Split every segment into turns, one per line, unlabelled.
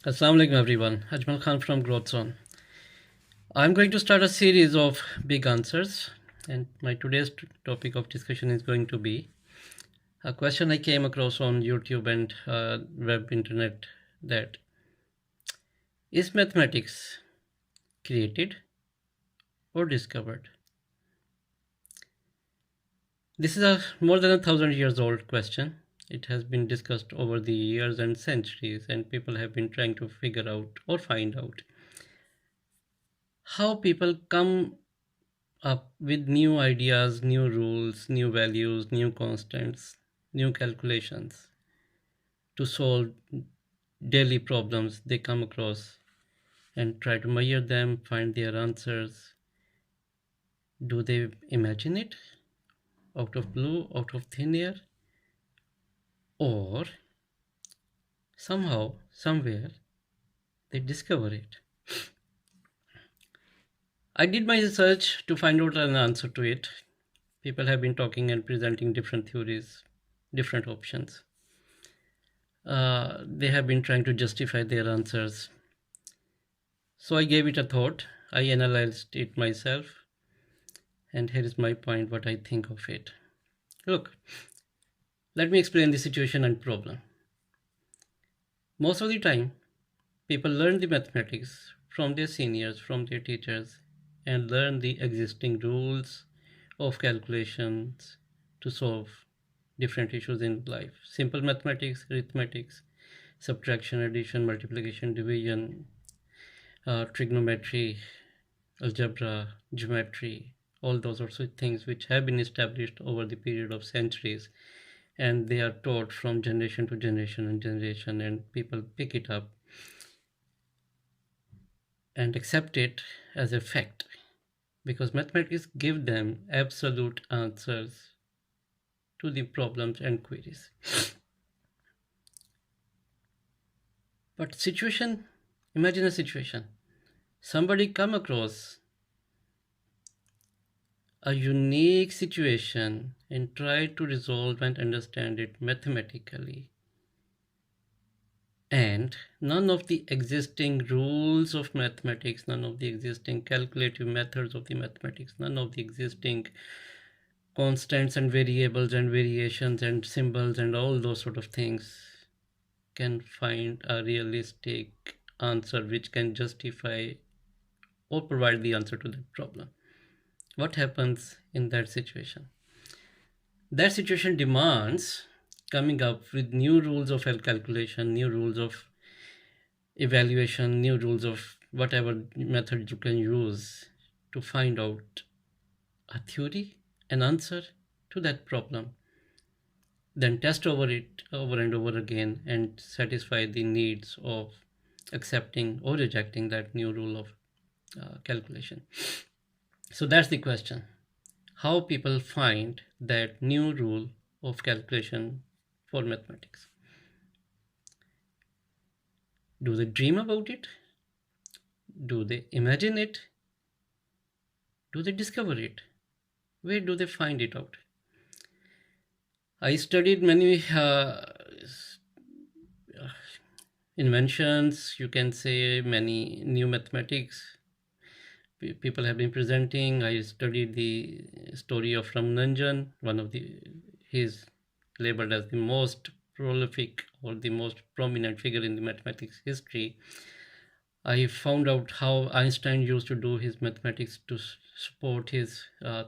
Assalamu alaikum everyone. Ajmal Khan from GrowthZone. I'm going to start a series of big answers, and my today's topic of discussion is going to be a question I came across on YouTube and web internet, that is mathematics created or discovered? This is a more than 1,000 years old question. It has been discussed over the years and centuries, and people have been trying to figure out or find out how people come up with new ideas, new rules, new values, new constants, new calculations to solve daily problems they come across and try to measure them, find their answers. Do they imagine it out of blue, out of thin air? Or somehow, somewhere, they discover it? I did my research to find out an answer to it. People have been talking and presenting different theories, different options. They have been trying to justify their answers. So I gave it a thought. I analyzed it myself, and here is my point, what I think of it. Look, let me explain the situation and problem. Most of the time, people learn the mathematics from their seniors, from their teachers, and learn the existing rules of calculations to solve different issues in life. Simple mathematics, arithmetics, subtraction, addition, multiplication, division, trigonometry, algebra, geometry, all those sorts of things which have been established over the period of centuries, and they are taught from generation to generation and generation, and people pick it up and accept it as a fact because mathematics give them absolute answers to the problems and queries. But situation, imagine a situation. Somebody come across a unique situation and try to resolve and understand it mathematically. And none of the existing rules of mathematics, none of the existing calculative methods of the mathematics, none of the existing constants and variables and variations and symbols and all those sort of things can find a realistic answer which can justify or provide the answer to that problem. What happens in that situation? That situation demands coming up with new rules of calculation, new rules of evaluation, new rules of whatever method you can use to find out a theory, an answer to that problem. Then test over it over and over again and satisfy the needs of accepting or rejecting that new rule of calculation. So that's the question. How people find that new rule of calculation for mathematics? Do they dream about it? Do they imagine it? Do they discover it? Where do they find it out? I studied many inventions, you can say many new mathematics people have been presenting. I studied the story of Ramanujan, one of the, he's labeled as the most prolific or the most prominent figure in the mathematics history. I found out how Einstein used to do his mathematics to support his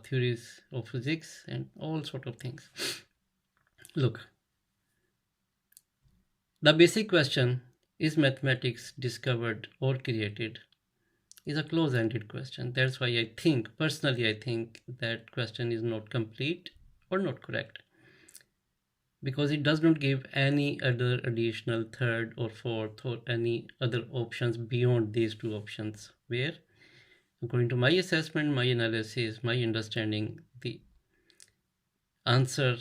theories of physics and all sort of things. Look, the basic question, is mathematics discovered or created, is a close-ended question. That's why I think, personally, I think that question is not complete or not correct because it does not give any other additional third or fourth or any other options beyond these two options, where according to my assessment, my analysis, my understanding, the answer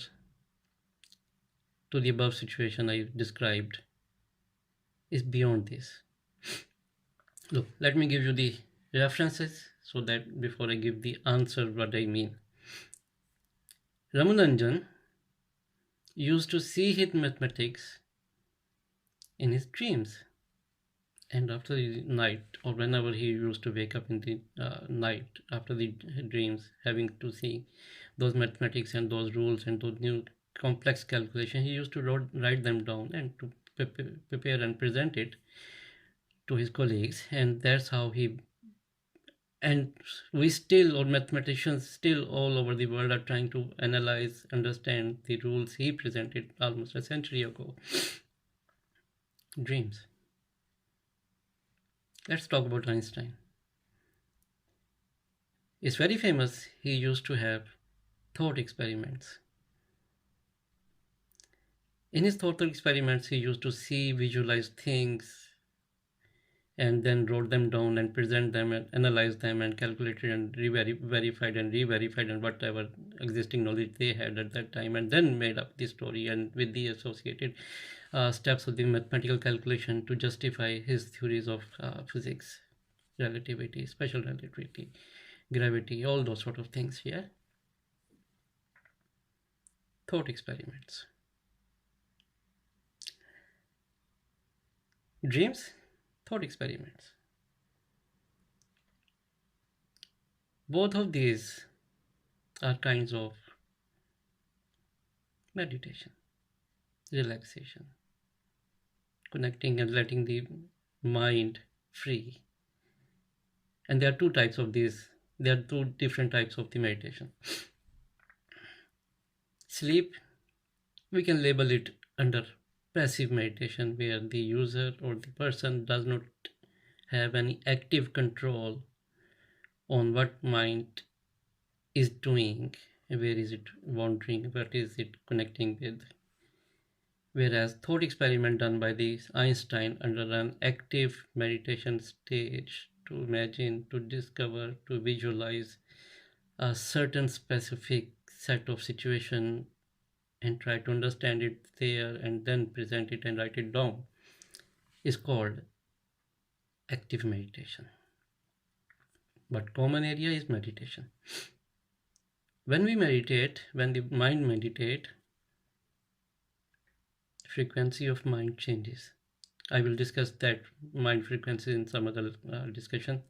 to the above situation I described is beyond this. Look, let me give you the references so that before I give the answer what I mean. Ramanujan used to see his mathematics in his dreams. And after the night, or whenever he used to wake up in the night after the dreams, having to see those mathematics and those rules and those new complex calculations, he used to write them down and to prepare and present it to his colleagues. And that's how he, and we still, or mathematicians still all over the world, are trying to analyze, understand the rules he presented almost a century ago. Dreams. Let's talk about Einstein. It's very famous. He used to have thought experiments. In his thought experiments, he used to see, visualize things, and then wrote them down and present them and analyze them and calculated and verified and re-verified and whatever existing knowledge they had at that time, and then made up the story and with the associated steps of the mathematical calculation to justify his theories of physics, relativity, special relativity, gravity, all those sort of things. Yeah, thought experiments. Dreams, thought experiments. Both of these are kinds of meditation, relaxation, connecting and letting the mind free. And there are two types of these. There are two different types of the meditation. Sleep, we can label it under passive meditation, where the user or the person does not have any active control on what mind is doing, where is it wandering, what is it connecting with. Whereas thought experiment done by the Einstein under an active meditation stage, to imagine, to discover, to visualize a certain specific set of situation and try to understand it there and then present it and write it down, is called active meditation. But common area is meditation. When we meditate, when the mind meditate, frequency of mind changes. I will discuss that mind frequency in some other discussion,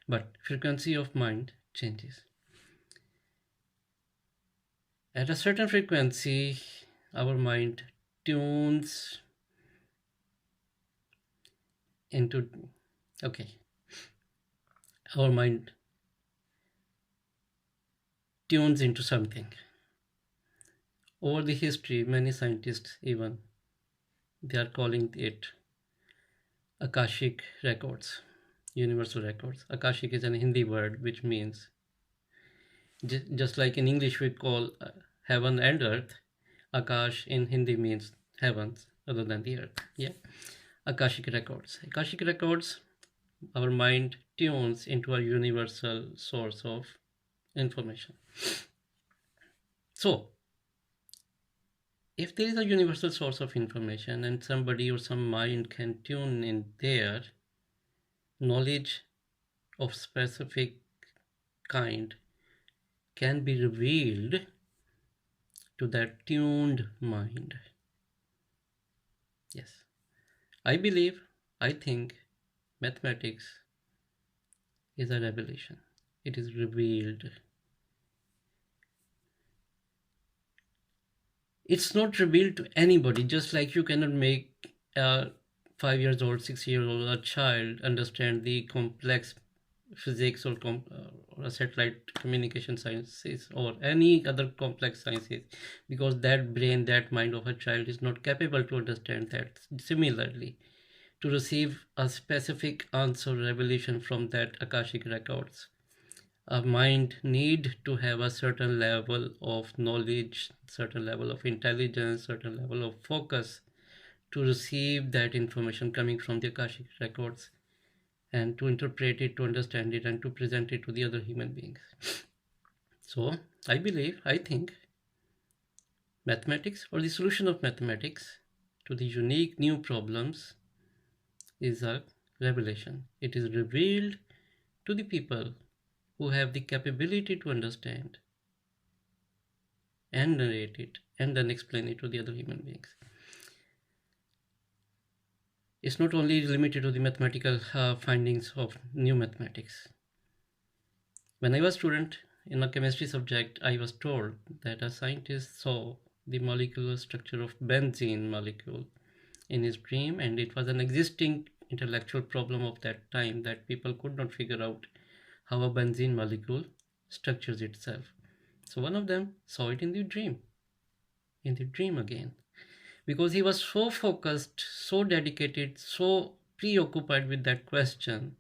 but frequency of mind changes. At a certain frequency, our mind tunes into, okay, our mind tunes into something. Over the history, many scientists even, they are calling it Akashic Records, universal records. Akashic is an Hindi word which means, just like in English we call heaven and earth, Akash in Hindi means heavens other than the earth. Yeah, Akashic Records. Akashic Records, our mind tunes into a universal source of information. So, if there is a universal source of information and somebody or some mind can tune in there, knowledge of specific kind can be revealed to that tuned mind. Yes, I believe, I think mathematics is a revelation. It is revealed. It's not revealed to anybody, just like you cannot make a 5 years old, 6 years old, a child understand the complex physics or satellite communication sciences or any other complex sciences, because that brain, that mind of a child is not capable to understand that. Similarly, to receive a specific answer revelation from that Akashic records, a mind need to have a certain level of knowledge, certain level of intelligence, certain level of focus to receive that information coming from the Akashic records and to interpret it, to understand it, and to present it to the other human beings. So I believe, I think mathematics, or the solution of mathematics to the unique new problems, is a revelation. It is revealed to the people who have the capability to understand and narrate it and then explain it to the other human beings. It's not only limited to the mathematical findings of new mathematics. When I was a student in a chemistry subject, I was told that a scientist saw the molecular structure of benzene molecule in his dream, and it was an existing intellectual problem of that time that people could not figure out how a benzene molecule structures itself. So one of them saw it in the dream again, because he was so focused, so dedicated, so preoccupied with that question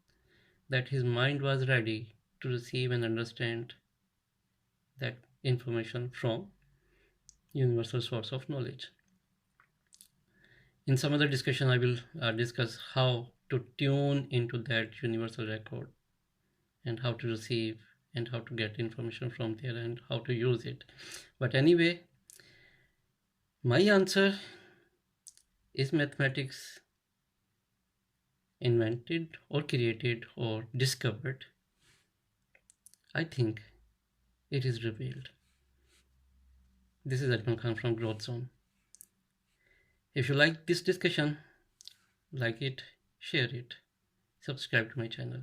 that his mind was ready to receive and understand that information from universal source of knowledge. In some other discussion, I will discuss how to tune into that universal record and how to receive and how to get information from there and how to use it. But anyway, my answer is mathematics invented or created or discovered. I think it is revealed. This is Ajmal Khan from GrowthZone. If you like this discussion, like it, share it, subscribe to my channel.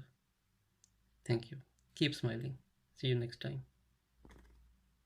Thank you. Keep smiling. See you next time.